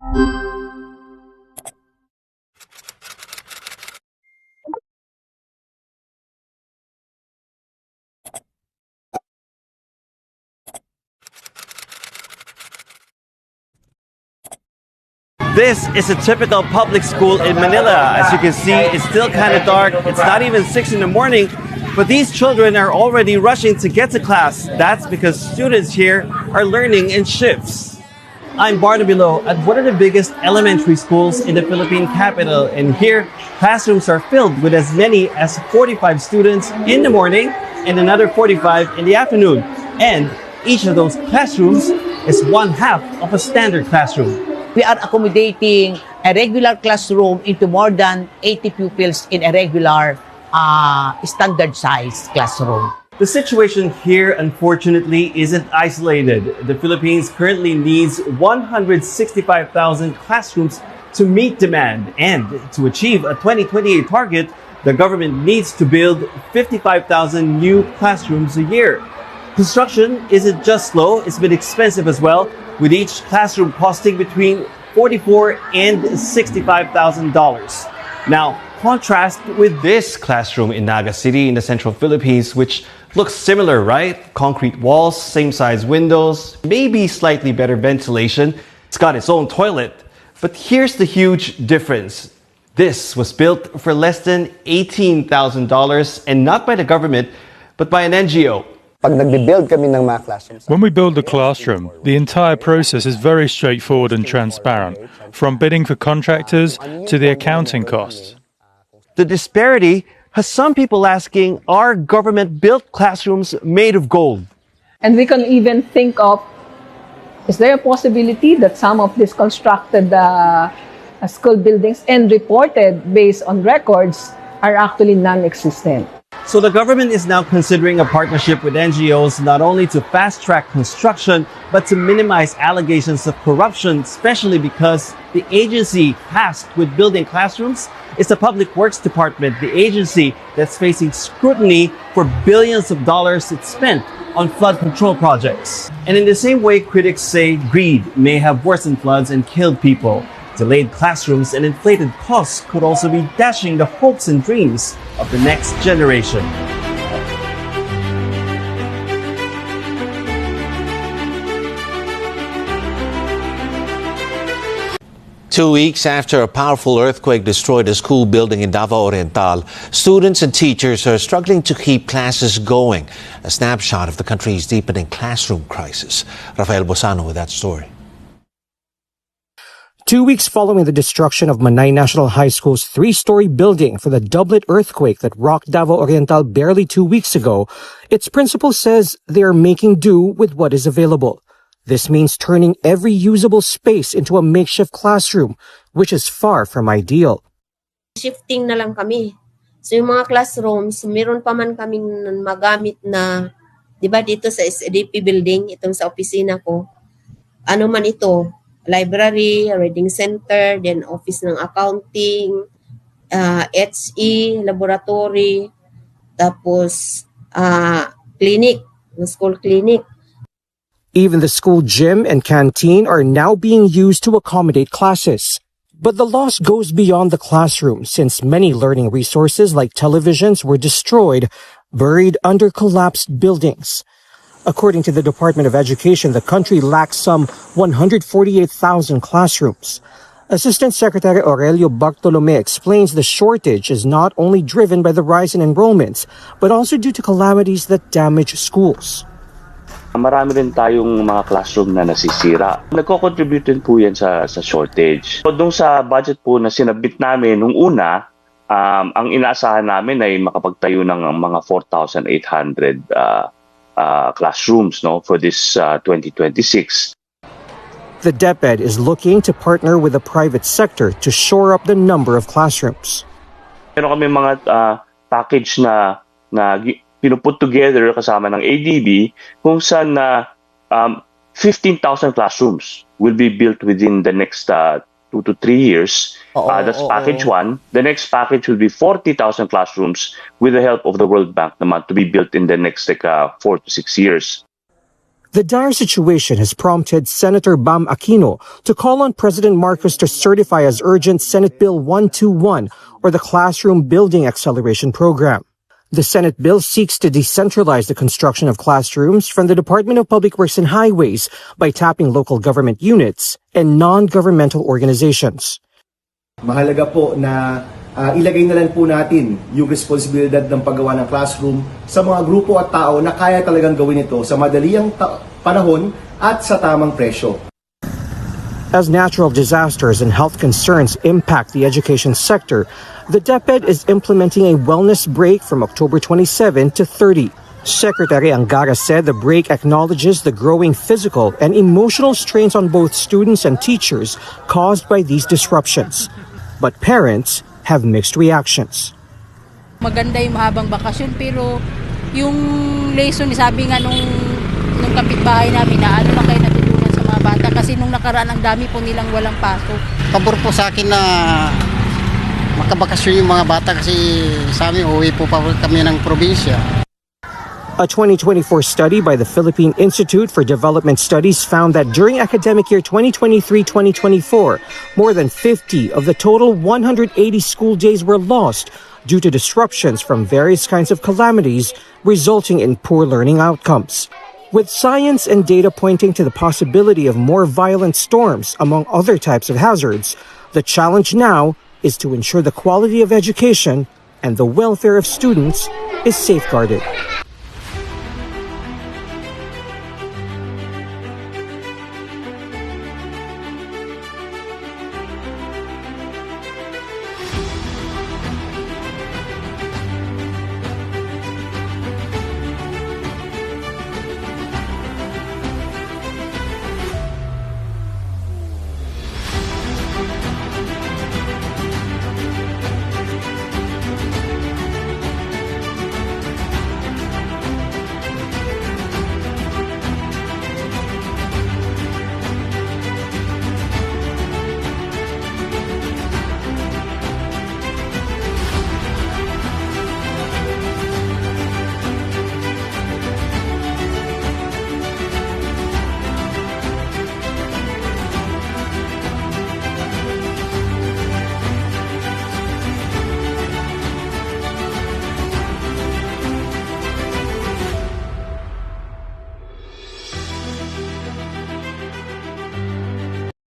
This is a typical public school in Manila. As you can see, it's still kind of dark. It's not even 6 in the morning, but these children are already rushing to get to class. That's because students here are learning in shifts. I'm Barnaby Low at one of the biggest elementary schools in the Philippine capital, and here classrooms are filled with as many as 45 students in the morning and another 45 in the afternoon. And each of those classrooms is one half of a standard classroom. We are accommodating a regular classroom into more than 80 pupils in a regular standard size classroom. The situation here, unfortunately, isn't isolated. The Philippines currently needs 165,000 classrooms to meet demand. And to achieve a 2028 target, the government needs to build 55,000 new classrooms a year. Construction isn't just slow, it's been expensive as well, with each classroom costing between $44,000 and $65,000. Now, contrast with this classroom in Naga City in the central Philippines, which looks similar, right? Concrete walls, same size windows, maybe slightly better ventilation. It's got its own toilet. But here's the huge difference. This was built for less than $18,000, and not by the government, but by an NGO. When we build the classroom, the entire process is very straightforward and transparent, from bidding for contractors to the accounting costs. The disparity has some people asking, are government-built classrooms made of gold? And we can even think of, is there a possibility that some of these constructed school buildings and reported based on records are actually non-existent? So the government is now considering a partnership with NGOs not only to fast-track construction, but to minimize allegations of corruption, especially because the agency tasked with building classrooms is the Public Works Department, the agency that's facing scrutiny for billions of dollars it's spent on flood control projects. And in the same way, critics say greed may have worsened floods and killed people. Delayed classrooms and inflated costs could also be dashing the hopes and dreams of the next generation. Two weeks after a powerful earthquake destroyed a school building in Davao Oriental, students and teachers are struggling to keep classes going. A snapshot of the country's deepening classroom crisis. Rafael Bosano with that story. 2 weeks following the destruction of Manay National High School's three-story building for the doublet earthquake that rocked Davao Oriental barely 2 weeks ago, its principal says they are making do with what is available. This means turning every usable space into a makeshift classroom, which is far from ideal. Shifting na lang kami. So yung mga classrooms, meron pa man kaming magamit na, di ba dito sa SDP building, itong sa opisina ko, ano man ito, library, reading center, then office ng accounting, HE, laboratory, tapos clinic, school clinic. Even the school gym and canteen are now being used to accommodate classes. But the loss goes beyond the classroom, since many learning resources like televisions were destroyed, buried under collapsed buildings. According to the Department of Education, the country lacks some 148,000 classrooms. Assistant Secretary Aurelio Bartolome explains the shortage is not only driven by the rise in enrollments, but also due to calamities that damage schools. Marami rin tayong mga classroom na nasisira. Nagko-contribute din po yan sa shortage. So, doon sa budget po na sinabit namin nung una, ang inaasahan namin ay makapagtayo ng mga 4,800 classrooms for this 2026. The DepEd is looking to partner with the private sector to shore up the number of classrooms. Meron kami mga package na pinuput together kasama ng ADB kung saan 15,000 classrooms will be built within the next 2 to 3 years. That's package one. The next package will be 40,000 classrooms with the help of the World Bank naman to be built in the next 4 to 6 years. The dire situation has prompted Senator Bam Aquino to call on President Marcos to certify as urgent Senate Bill 121, or the Classroom Building Acceleration Program. The Senate bill seeks to decentralize the construction of classrooms from the Department of Public Works and Highways by tapping local government units and non-governmental organizations. Mahalaga po na ilagay na lang po natin yung responsibilidad ng paggawa ng classroom sa mga grupo at tao na kaya talagang gawin ito sa madaliang panahon at sa tamang presyo. As natural disasters and health concerns impact the education sector, the DepEd is implementing a wellness break from October 27 to 30. Secretary Angara said the break acknowledges the growing physical and emotional strains on both students and teachers caused by these disruptions. But parents have mixed reactions. Maganda yung mahabang bakasyon pero yung lesson, sabi nga nung kapitbahay namin na ano lang kayo natutunan sa mga bata kasi nung nakaraan ang dami po nilang walang pasok. Pabor po sa akin na makabakasyon yung mga bata kasi sa amin uwi po pa kami ng probinsya. A 2024 study by the Philippine Institute for Development Studies found that during academic year 2023-2024, more than 50 of the total 180 school days were lost due to disruptions from various kinds of calamities, resulting in poor learning outcomes. With science and data pointing to the possibility of more violent storms, among other types of hazards, the challenge now is to ensure the quality of education and the welfare of students is safeguarded.